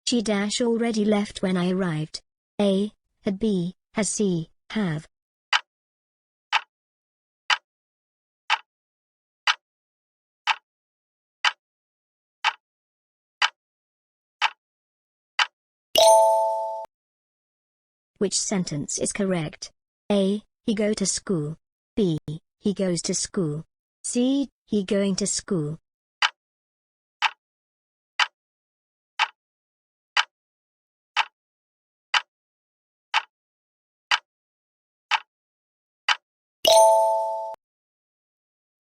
She dash already left when I arrived. A. Had. B. Has. C. Have. Which sentence is correct? A. He go to school. B. He goes to school. C. He going to school.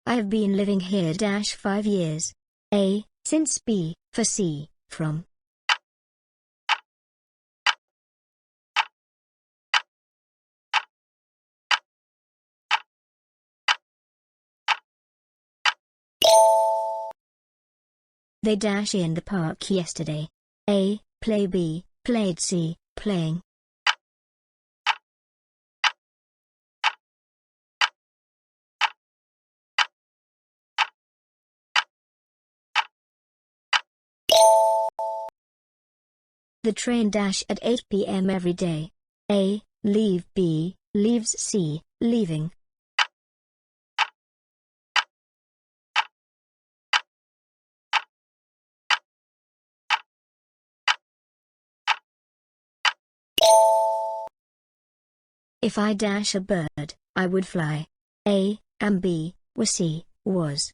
I have been living here 5 years. A. Since. B. For. C. From. They dash in the park yesterday. A. Play. B. Played. C. Playing. The train dash at 8 p.m. every day. A. Leave. B. Leaves. C. Leaving. If I dash a bird, I would fly. A. Am. B. Was. C. Was.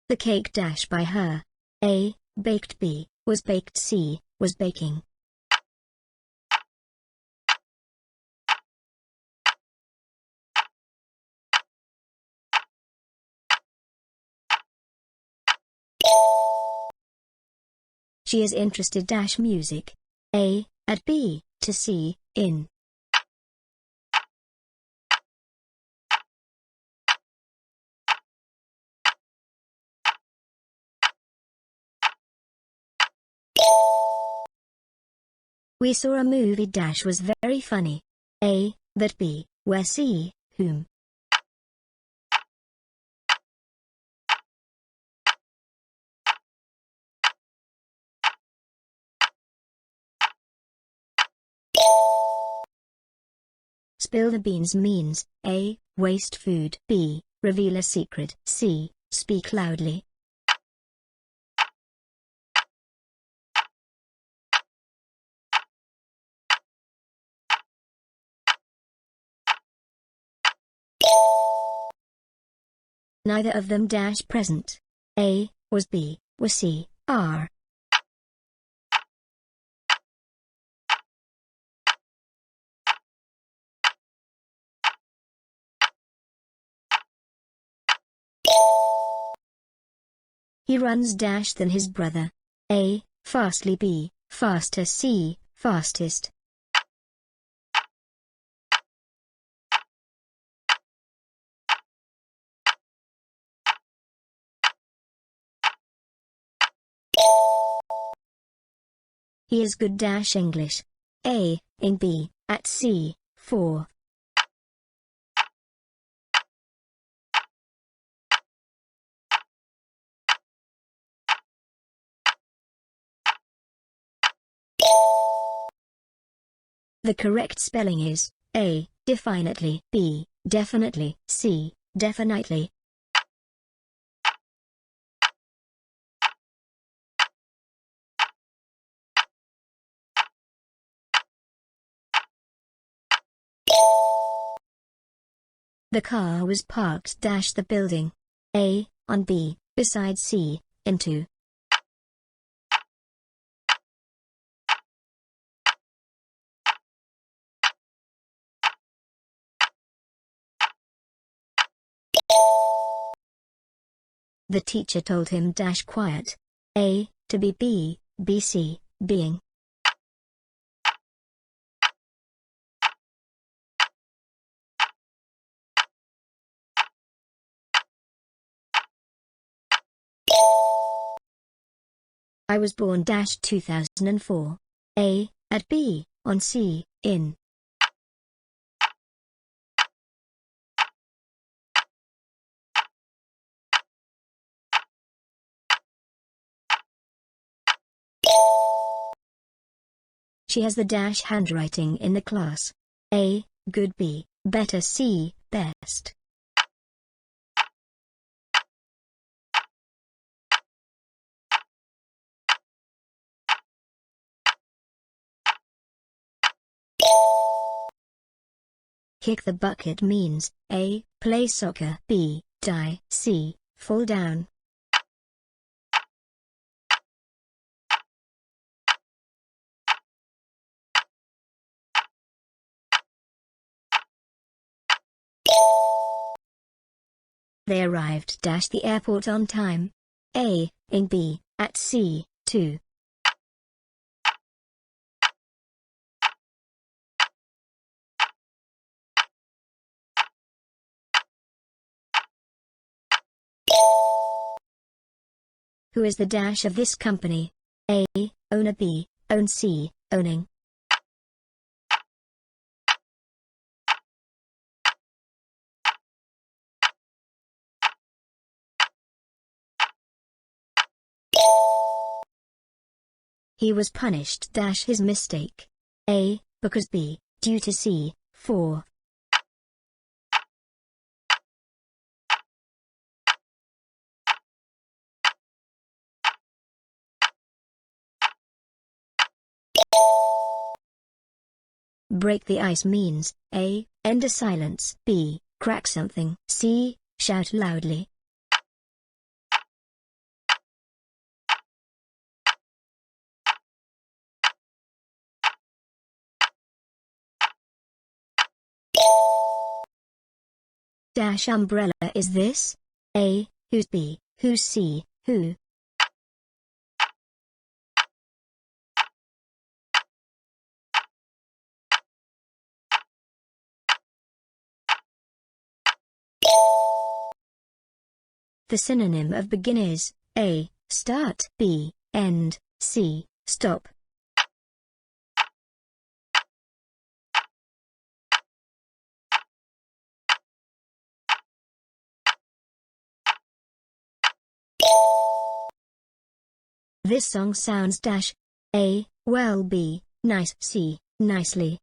The cake dash by her. A. Baked. B. Was baked. C. Was baking. She is interested dash music. A. At. B. To. C. In. We saw a movie dash was very funny. A. That. B. Where. C. Whom. Spill the beans means A. Waste food. B. Reveal a secret. C. Speak loudly. Neither of them dash present. A. Was. B. Was. C. Are. He runs dash than his brother. A. Fastly. B. Faster. C. Fastest. He is good dash English. A. In. B. At. C. For. The correct spelling is A. Definitely. B. Definitely. C. Definitely. The car was parked dash the building. A. On. B. Beside. C. Into. The teacher told him dash quiet. A. To be. B. B. C. Being. I was born dash 2004. A. At. B. On. C. In. She has the dash handwriting in the class. A, good. B, better. C, best. Kick the bucket means A, play soccer. B, die. C, fall down. They arrived the airport on time. A, in. B, at. C, 2. Who is the dash of this company? A, owner. B, own. C, owning. He was punished his mistake. A, because. B, due to. C, 4. Break the ice means A, end a silence. B, crack something. C, shout loudly. Dash umbrella is this? A, whose. B, whose. C, who. The synonym of begin is A, start. B, end. C, stop. This song sounds A, well. B, nice. C, nicely.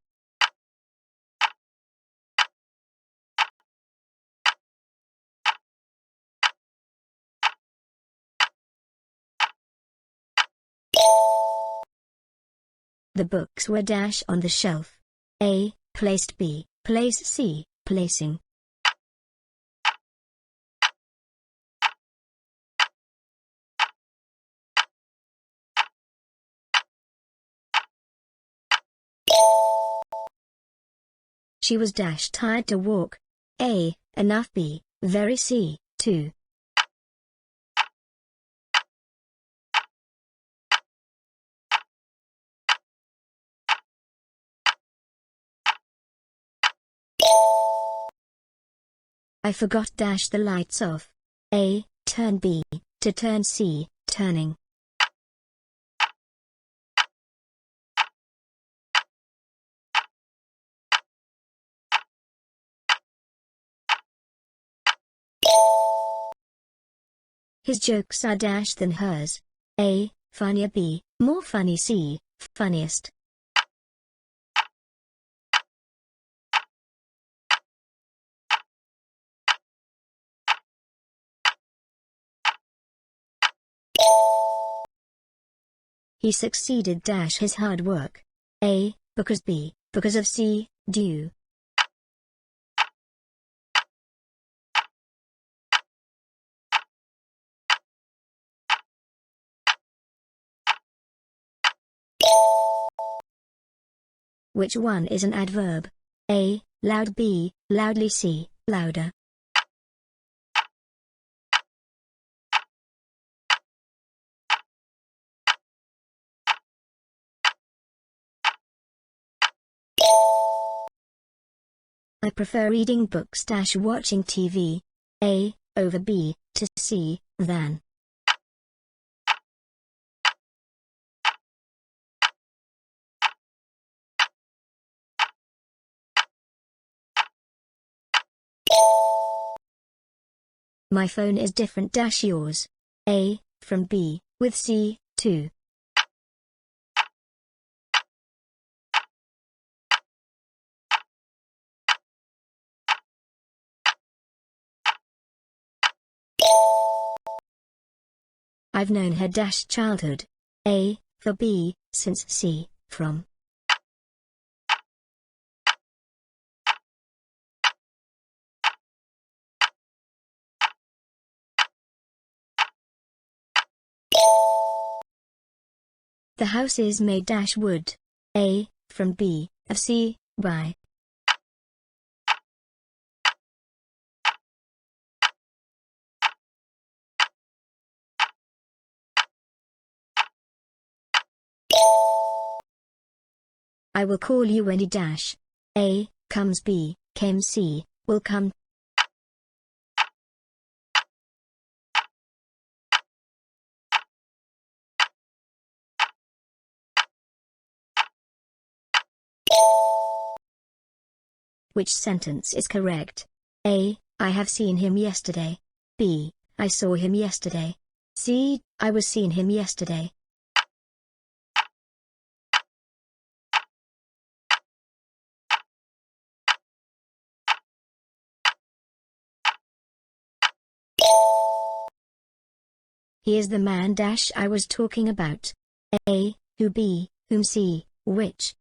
The books were on the shelf. A, placed. B, place. C, placing. She was tired to walk. A, enough. B, very. C, 2. I forgot the lights off. A, turn. B, to turn. C, turning. His jokes are than hers. A, funnier. B, more funny. C, funniest. He succeeded his hard work. A, because. B, because of. C, due. Which one is an adverb? A, loud. B, loudly. C, louder. I prefer reading books watching TV. A, over. B, to. C, than. My phone is different yours. A, from. B, with. C, 2. I've known her dash childhood. A, for B, since C, from. The house is made dash wood. A, from B, of C, by. I will call you when he dash. A, comes B, came C, will come. Which sentence is correct? A, I have seen him yesterday. B, I saw him yesterday. C, I was seen him yesterday. He is the man dash I was talking about. A, who. B, whom. C, which.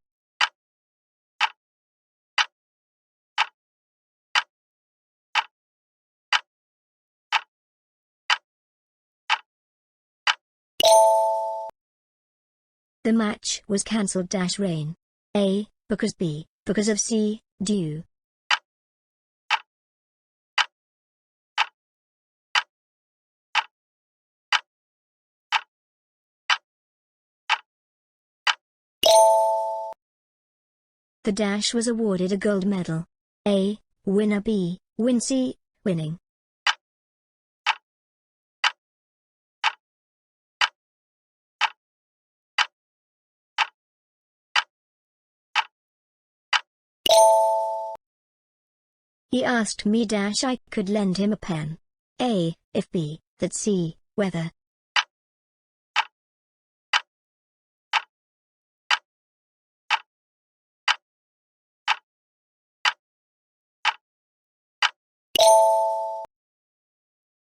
The match was cancelled dash rain. A, because. B, because of. C, due. The dash was awarded a gold medal. A, winner. B, win. C, winning. He asked me dash I could lend him a pen. A, if. B, that. C, whether.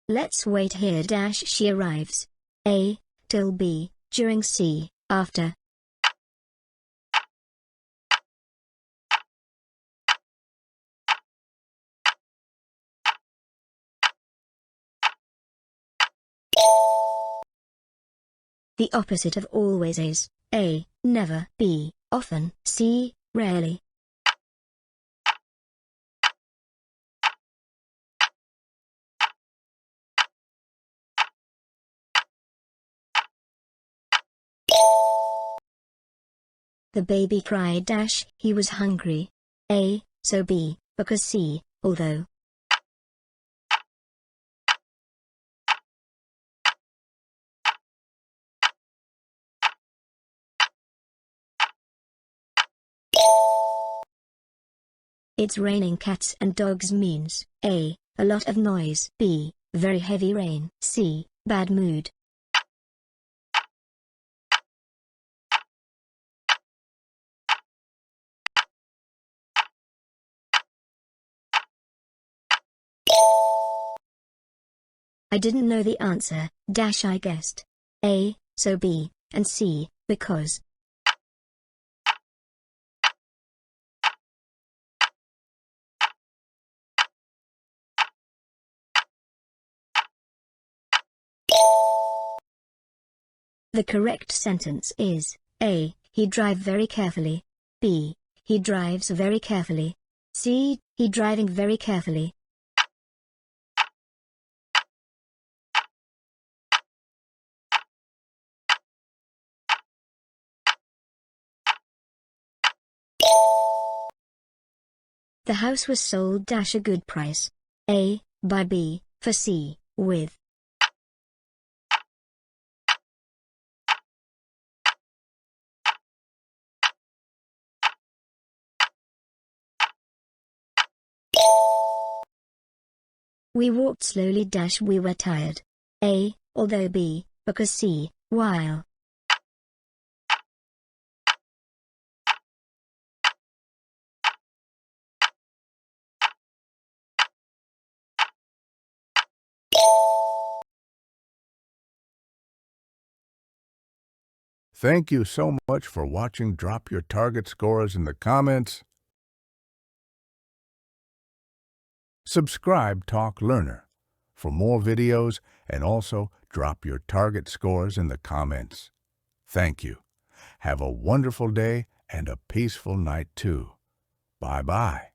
Let's wait here dash she arrives. A, till. B, during. C, after. The opposite of always is A, never. B, often. C, rarely. The baby cried dash he was hungry. A, so. B, because. C, although. It's raining cats and dogs means A, a lot of noise. B, very heavy rain. C, bad mood. I didn't know the answer dash I guessed. A, so. B, and C, because. The correct sentence is A, he drive very carefully. B, he drives very carefully. C, he driving very carefully. The house was sold dash a good price. A, by B, for C, with. We walked slowly dash we were tired. A, although. B, because. C, while. Thank you so much for watching. Drop your target scores in the comments. Subscribe Talk Learner for more videos, and also drop your target scores in the comments. Thank you. Have a wonderful day and a peaceful night too. Bye-bye.